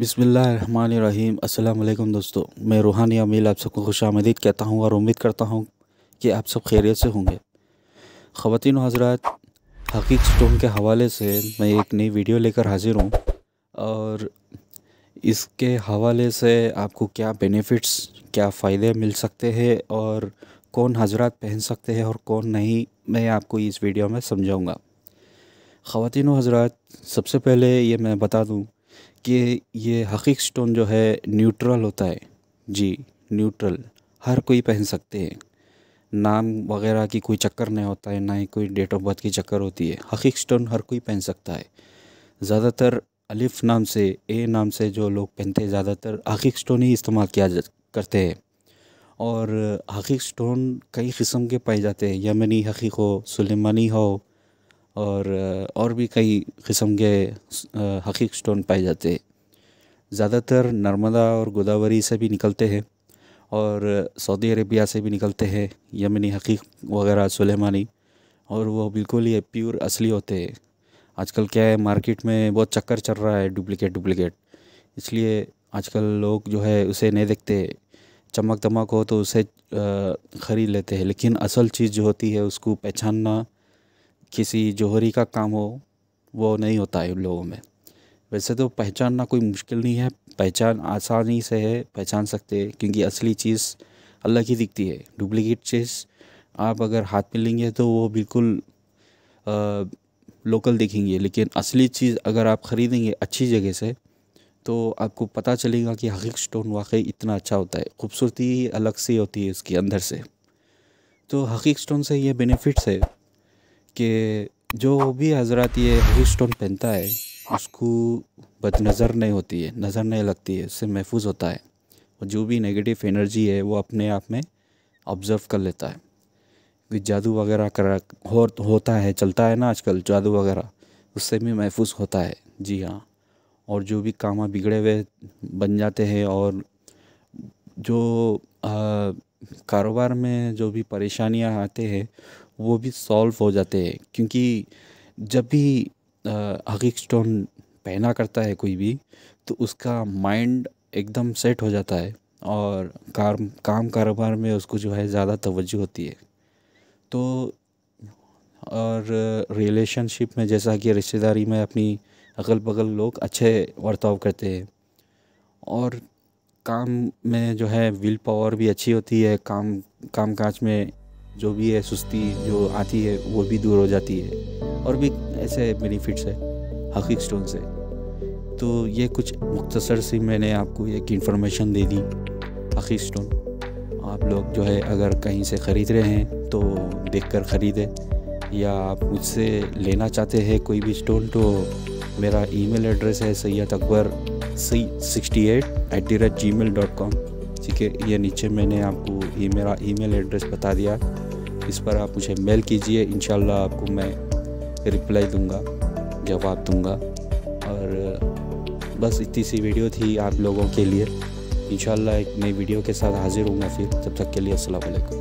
बिस्मिल्लाहिर्रहमानिर्रहीम। अस्सलाम वालेकुम दोस्तों, मैं रूहानी अमील आप सबको खुशामदीद कहता हूँ और उम्मीद करता हूँ कि आप सब खैरियत से होंगे। ख़वातीन व हज़रात, हक़ीक़ स्टोन के हवाले से मैं एक नई वीडियो लेकर हाज़िर हूँ और इसके हवाले से आपको क्या बेनिफिट्स, क्या फ़ायदे मिल सकते हैं और कौन हज़रात पहन सकते हैं और कौन नहीं, मैं आपको इस वीडियो में समझाऊँगा। ख़वातीन व हज़रात, सबसे पहले ये मैं बता दूँ कि ये हक़ीक़ स्टोन जो है न्यूट्रल होता है। जी, न्यूट्रल, हर कोई पहन सकते हैं। नाम वगैरह की कोई चक्कर नहीं होता है, ना ही कोई डेट ऑफ बर्थ की चक्कर होती है। हक़ीक़ स्टोन हर कोई पहन सकता है। ज़्यादातर अलिफ़ नाम से, ए नाम से जो लोग पहनते हैं, ज़्यादातर हक़ीक़ स्टोन ही इस्तेमाल करते हैं। और हक़ीक़ स्टोन कई किस्म के पाए जाते हैं, यमनी हक़ीक़ हो, सुलेमानी हो और भी कई किस्म के हक़ीक़ स्टोन पाए जाते हैं। ज़्यादातर नर्मदा और गोदावरी से भी निकलते हैं और सऊदी अरेबिया से भी निकलते हैं यमनी हक़ीक़ वगैरह, सुलेमानी, और वो बिल्कुल ही प्योर असली होते हैं। आजकल क्या है, मार्केट में बहुत चक्कर चल रहा है डुप्लिकेट, इसलिए आजकल लोग जो है उसे नहीं देखते। चमक दमक हो तो उसे ख़रीद लेते हैं, लेकिन असल चीज़ जो होती है उसको पहचानना किसी जौहरी का काम हो, वो नहीं होता है उन लोगों में। वैसे तो पहचानना कोई मुश्किल नहीं है, पहचान आसानी से है, पहचान सकते हैं, क्योंकि असली चीज़ अलग ही दिखती है। डुप्लिकेट चीज़ आप अगर हाथ में लेंगे तो वो बिल्कुल लोकल दिखेंगे, लेकिन असली चीज़ अगर आप ख़रीदेंगे अच्छी जगह से तो आपको पता चलेगा कि हक़ीक़ स्टोन वाकई इतना अच्छा होता है। खूबसूरती अलग सी होती है उसकी अंदर से। तो हक़ीक़ स्टोन से ये बेनिफिट्स है कि जो भी हज़रात ये हक़ीक़ स्टोन पहनता है उसको बदनज़र नहीं होती है, नज़र नहीं लगती है, उससे महफूज होता है। और जो भी नेगेटिव एनर्जी है वो अपने आप में ऑब्ज़र्व कर लेता है। कोई जादू वगैरह होता है, चलता है ना आजकल जादू वगैरह, उससे भी महफूज होता है। जी हाँ। और जो भी काम बिगड़े हुए बन जाते हैं और जो कारोबार में जो भी परेशानियां आते हैं वो भी सॉल्व हो जाते हैं, क्योंकि जब भी हक़ीक़ स्टोन पहना करता है कोई भी, तो उसका माइंड एकदम सेट हो जाता है और काम कारोबार में उसको जो है ज़्यादा तवज्जो होती है। तो और रिलेशनशिप में, जैसा कि रिश्तेदारी में अपनी अगल बगल लोग अच्छे बर्ताव करते हैं और काम में जो है विल पावर भी अच्छी होती है। काम काज में जो भी है सुस्ती जो आती है वो भी दूर हो जाती है, और भी ऐसे बेनिफिट्स है हक़ीक़ स्टोन से। तो ये कुछ मुख्तसर सी मैंने आपको एक इन्फॉर्मेशन दे दी हक़ीक़ स्टोन। आप लोग जो है अगर कहीं से ख़रीद रहे हैं तो देखकर ख़रीदें, या आप मुझसे लेना चाहते हैं कोई भी स्टोन तो मेरा ईमेल एड्रेस है sayyadakbar68@gmail.com। ठीक है, ये नीचे मैंने आपको मेरा ईमेल एड्रेस बता दिया, इस पर आप मुझे मेल कीजिए, इंशाल्लाह आपको मैं रिप्लाई दूंगा, जवाब दूंगा। और बस इतनी सी वीडियो थी आप लोगों के लिए। इंशाल्लाह एक नई वीडियो के साथ हाज़िर होऊंगा फिर, तब तक के लिए अस्सलाम वालेकुम।